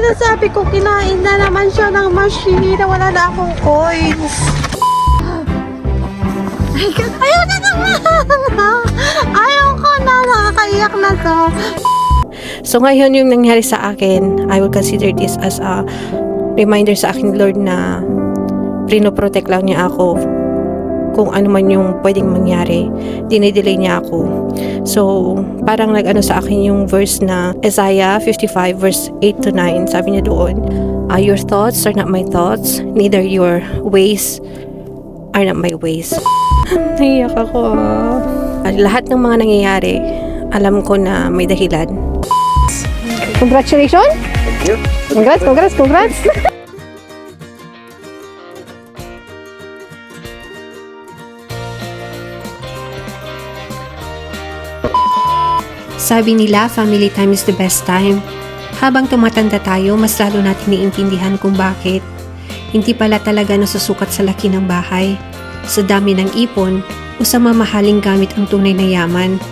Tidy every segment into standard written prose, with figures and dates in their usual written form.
sinasabi ko, kinain na naman siya ng machine. Wala na akong coins. Ayaw na naman! Ayaw ko na, nakakaiyak na to. So ngayon yung nangyari sa akin, I will consider this as a reminder sa akin, Lord, na prinoprotect lang niya ako. Kung ano man yung pwedeng mangyari, dinidelay niya ako. So, parang nag-ano sa akin yung verse na Isaiah 55 verse 8 to 9. Sabi niya doon, your thoughts are not my thoughts, neither your ways are not my ways. Naiyak ako. Lahat ng mga nangyayari, alam ko na may dahilan. Congratulations! Thank you. Congrats! Sabi nila, family time is the best time. Habang tumatanda tayo, mas lalo natin naiintindihan kung bakit. Hindi pala talaga nasusukat sa laki ng bahay, sa dami ng ipon, o sa mamahaling gamit ang tunay na yaman.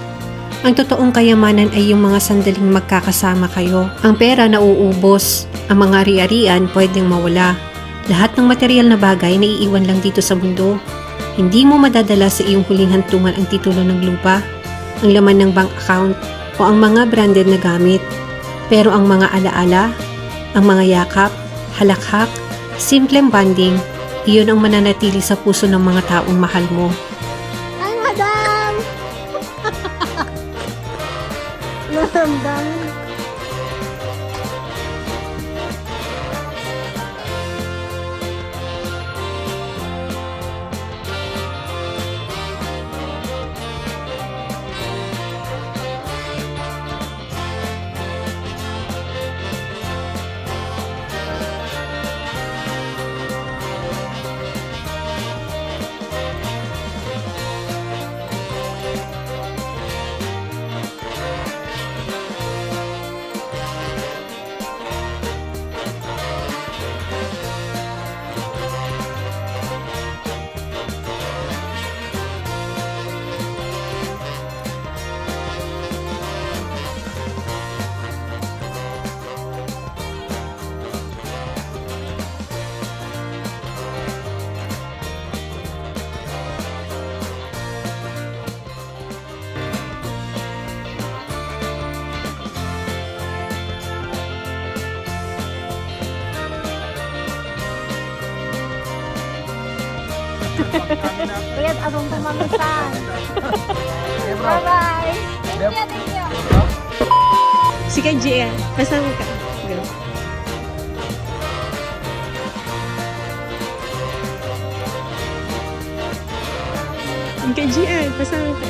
Ang totoong kayamanan ay yung mga sandaling magkakasama kayo. Ang pera nauubos, ang mga ari-arian pwedeng mawala. Lahat ng material na bagay na iiwan lang dito sa mundo. Hindi mo madadala sa iyong huling hantungan ang titulo ng lupa, ang laman ng bank account, o ang mga branded na gamit. Pero ang mga alaala, ang mga yakap, halakhak, simpleng bonding, iyon ang mananatili sa puso ng mga taong mahal mo. Ay, madam! Naramdam. Lihat abang pemamisan. Bye-bye. Thank you. Si Kenji, kasama ka. Go. Si Kenji, kasama ka.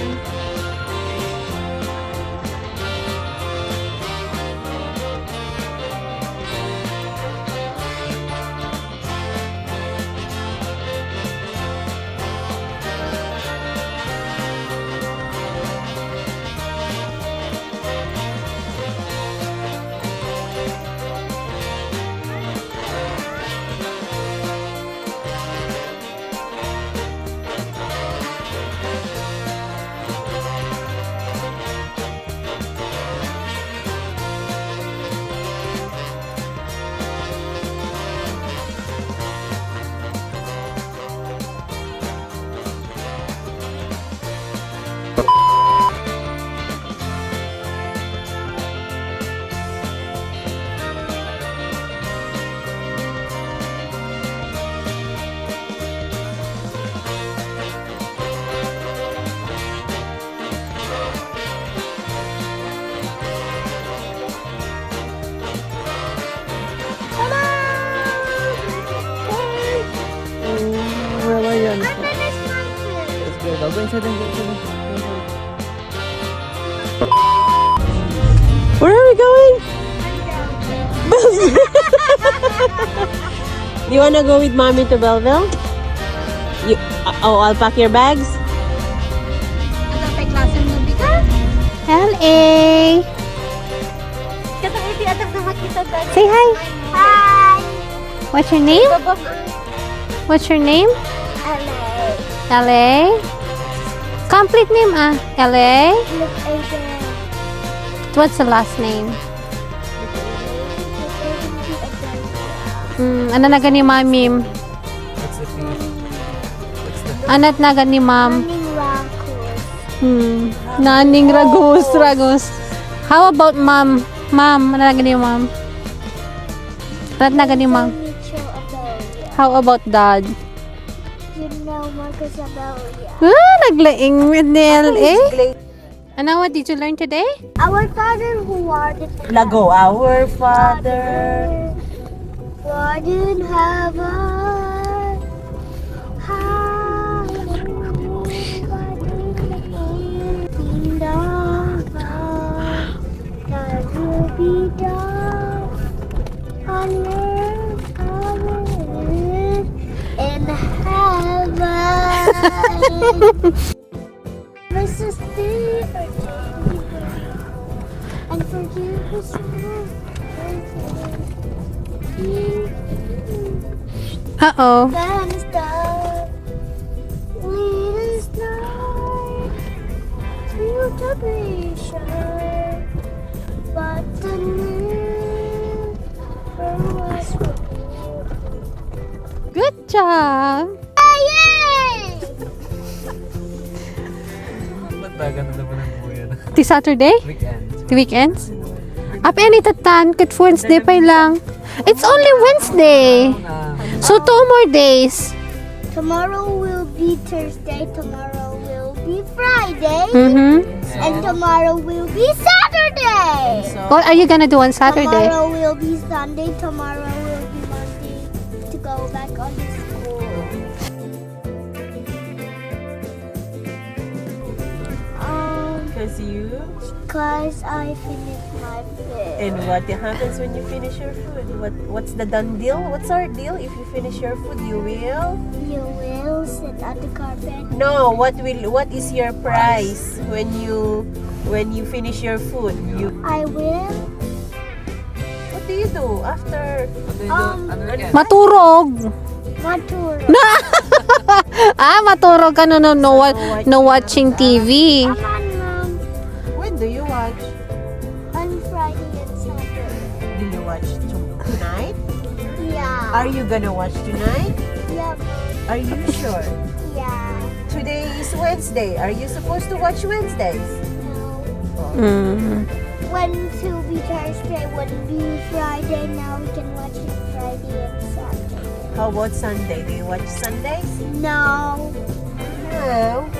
Let's go. Go inside and go inside. Where are we going? Do you wanna go with mommy to Belleville? You, I'll pack your bags. Sampai klase mo ka? L.A. Katong iti atap na makita dali. Say hi. Hi. What's your name? Babam. What's your name? LA. L.A. Complete name L.A. Look again. What's the last name? Ano na gani mamim? What's the fish? Anat na gani mam? Running raccoon. Naning ragus. How about mom? Mom, ano na gani mom? Anat na gani mom? Mitchell Abelia. How about dad? You know Marcus Abelia. Naglaing with eh? Ano, what did you learn today? Our Father who art in Lago, our Father. What in heaven, hallowed kingdom come, thy will be done on earth as it is in heaven. Versus the and forgive us Uh-oh. then star lead us not to temptation, but deliver us from evil. Good job. Yay! Ba't ba ganun naman ang buhay na? Ti Saturday? Weekend. The weekends? Up any tatan, kat Wednesday pa lang. It's only Wednesday. So 2 more days. Tomorrow will be Thursday, tomorrow will be Friday, and tomorrow will be Saturday. What are you gonna do on Saturday? Tomorrow will be Sunday, tomorrow will be Monday to go back on to school. Because you, Cause I finished my food. and what happens when you finish your food? What's the done deal? What's our deal? If you finish your food, you will. You will sit on the carpet. No, what is your prize when you finish your food? I will. What do you do after? Maturog. Mature. Maturog ka no watching TV. Come on, Mom. When do you watch? On Friday and Saturday. Do you watch tonight? Yeah. Are you gonna watch tonight? Yeah. Are you sure? Yeah. Today is Wednesday. Are you supposed to watch Wednesdays? No. When to be Thursday, when be Friday, now we can watch it Friday and Saturday. How about Sunday? Do you watch Sundays? No. No.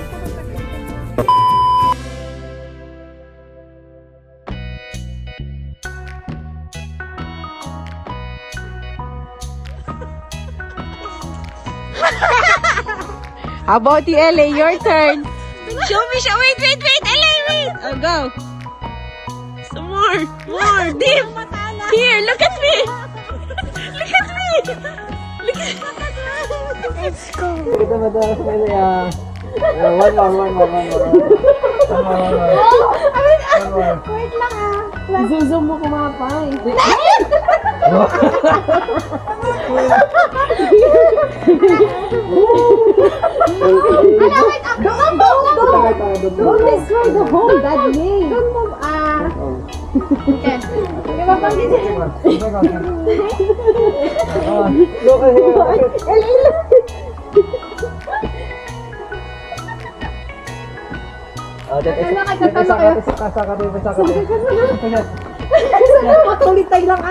How about you, LA? Your turn. Show me, wait, Ella, wait. Oh, go. Some more, deep. Here, look at me. Look at me. Let's go. Ito madalas one more. Wait lang ah. Zoom mo kumapay. Don't destroy the whole bad name. Don't move. Okay. Look at here. Matulitay lang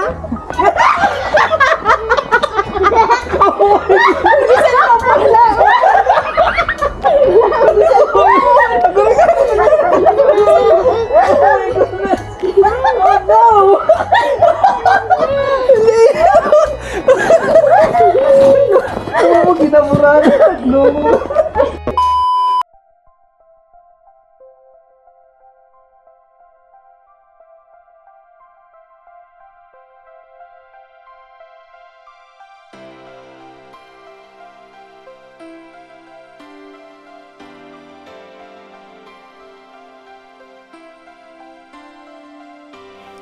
Kita murah.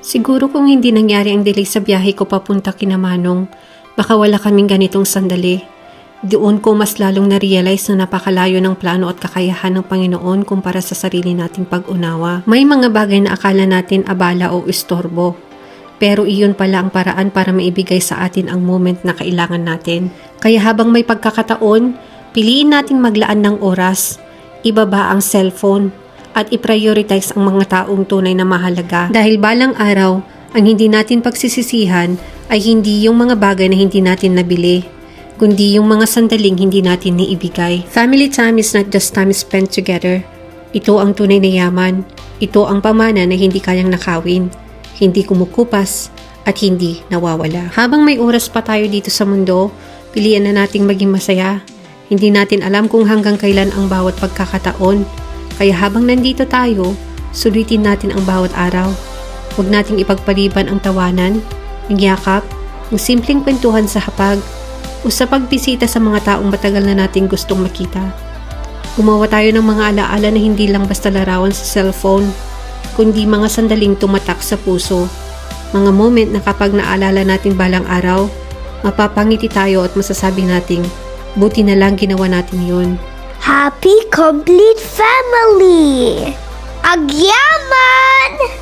Siguro kung hindi nangyari ang delay sa biyahe ko papunta kina Manong, baka wala kaming ganitong sandali. Doon ko mas lalong na-realize na napakalayo ng plano at kakayahan ng Panginoon kumpara sa sarili nating pag-unawa. May mga bagay na akala natin abala o istorbo. Pero iyon pala ang paraan para maibigay sa atin ang moment na kailangan natin. Kaya habang may pagkakataon, piliin nating maglaan ng oras, ibaba ang cellphone, at i-prioritize ang mga taong tunay na mahalaga. Dahil balang araw, ang hindi natin pagsisisihan ay hindi yung mga bagay na hindi natin nabili, kundi yung mga sandaling hindi natin niibigay. Family time is not just time spent together. Ito ang tunay na yaman. Ito ang pamana na hindi kayang nakawin, hindi kumukupas, at hindi nawawala. Habang may oras pa tayo dito sa mundo, piliin na nating maging masaya. Hindi natin alam kung hanggang kailan ang bawat pagkakataon. Kaya habang nandito tayo, sulitin natin ang bawat araw. Huwag nating ipagpaliban ang tawanan, ang yakap, ang simpleng kwentuhan sa hapag, o sa pagbisita sa mga taong matagal na nating gustong makita. Gumawa tayo ng mga alaala na hindi lang basta larawan sa cellphone, kundi mga sandaling tumatak sa puso. Mga moment na kapag naalala natin balang araw, mapapangiti tayo at masasabi nating, buti na lang ginawa natin yun. Happy complete family! Agyaman!